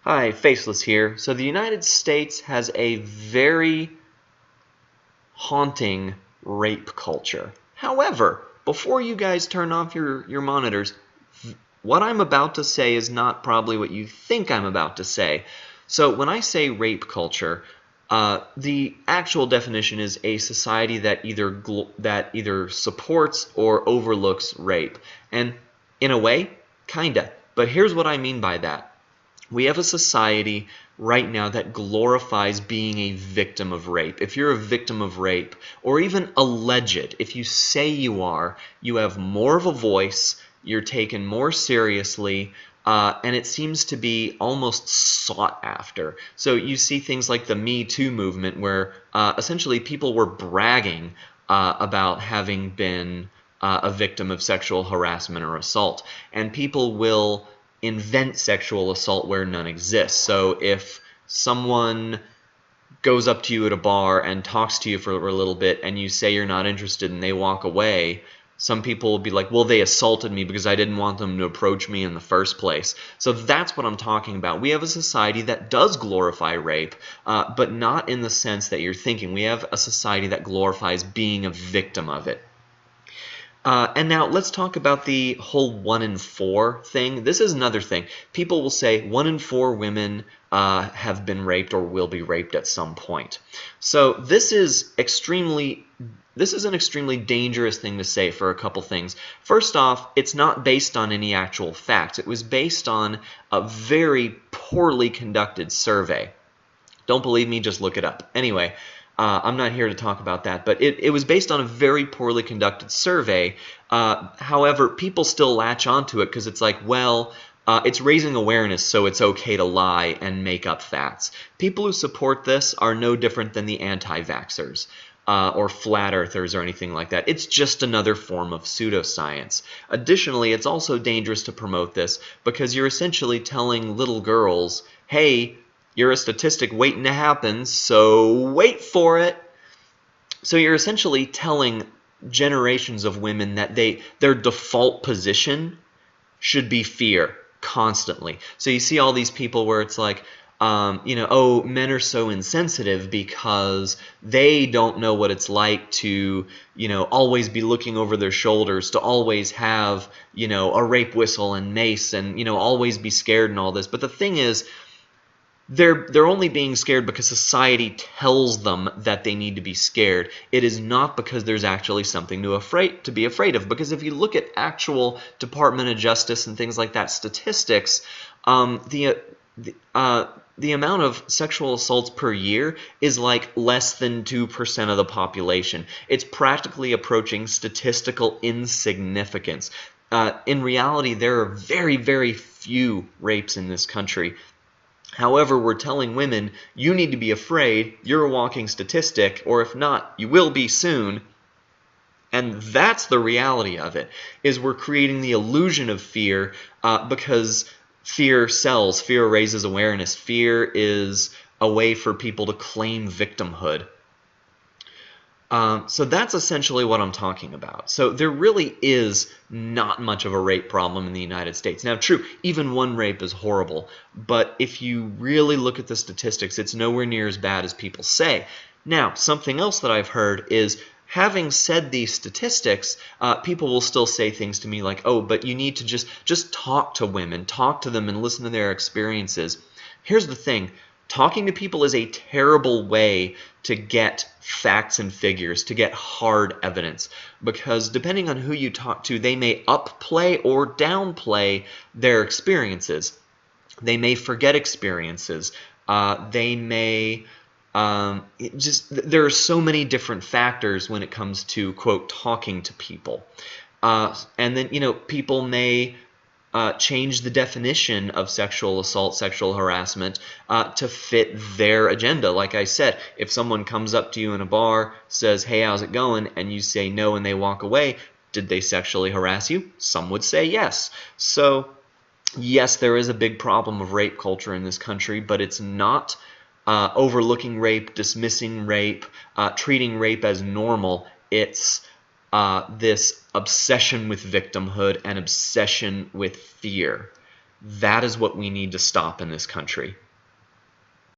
Hi, Faceless here. So the United States has a very haunting rape culture. However, before you guys turn off your monitors, what I'm about to say is not probably what you think I'm about to say. So when I say rape culture, the actual definition is a society that either supports or overlooks rape. And in a way, kinda. But here's what I mean by that. We have a society right now that glorifies being a victim of rape. If you're a victim of rape, or even alleged, if you say you are, you have more of a voice, you're taken more seriously, and it seems to be almost sought after. So you see things like the Me Too movement, where essentially people were bragging about having been a victim of sexual harassment or assault. And people will invent sexual assault where none exists. So if someone goes up to you at a bar and talks to you for a little bit and you say you're not interested and they walk away, some people will be like, well, they assaulted me because I didn't want them to approach me in the first place. So that's what I'm talking about. We have a society that does glorify rape, but not in the sense that you're thinking. We have a society that glorifies being a victim of it. And now let's talk about the whole 1 in 4 thing. This is another thing. People will say 1 in 4 women have been raped or will be raped at some point. So this is an extremely dangerous thing to say for a couple things. First off, it's not based on any actual facts. It was based on a very poorly conducted survey. Don't believe me? Just look it up. Anyway, I'm not here to talk about that, but it was based on a very poorly conducted survey. However, people still latch onto it because it's like, well, it's raising awareness, so it's okay to lie and make up facts. People who support this are no different than the anti-vaxxers or flat earthers or anything like that. It's just another form of pseudoscience. Additionally, it's also dangerous to promote this because you're essentially telling little girls, hey, you're a statistic waiting to happen, so wait for it. So you're essentially telling generations of women that their default position should be fear constantly. So you see all these people where it's like, oh, men are so insensitive because they don't know what it's like to, always be looking over their shoulders, to always have, a rape whistle and mace and, always be scared and all this. But the thing is, they're only being scared because society tells them that they need to be scared. It is not because there's actually something to be afraid of. Because if you look at actual Department of Justice and things like that statistics, the amount of sexual assaults per year is like less than 2% of the population. It's practically approaching statistical insignificance. In reality, there are very, very few rapes in this country. However, we're telling women, you need to be afraid, you're a walking statistic, or if not, you will be soon. And that's the reality of it, is we're creating the illusion of fear because fear sells, fear raises awareness, fear is a way for people to claim victimhood. So that's essentially what I'm talking about. So there really is not much of a rape problem in the United States. Now, true, even one rape is horrible, but if you really look at the statistics, it's nowhere near as bad as people say. Now, something else that I've heard is, having said these statistics, people will still say things to me like, oh, but you need to just talk to women, talk to them and listen to their experiences. Here's the thing. Talking to people is a terrible way to get facts and figures, to get hard evidence, because depending on who you talk to, they may upplay or downplay their experiences. They may forget experiences. They may there are so many different factors when it comes to, quote, talking to people. And then, people may change the definition of sexual assault, sexual harassment to fit their agenda. Like I said, if someone comes up to you in a bar, says, hey, how's it going? And you say no and they walk away, did they sexually harass you? Some would say yes. So yes, there is a big problem of rape culture in this country, but it's not overlooking rape, dismissing rape, treating rape as normal. It's this obsession with victimhood and obsession with fear. That is what we need to stop in this country.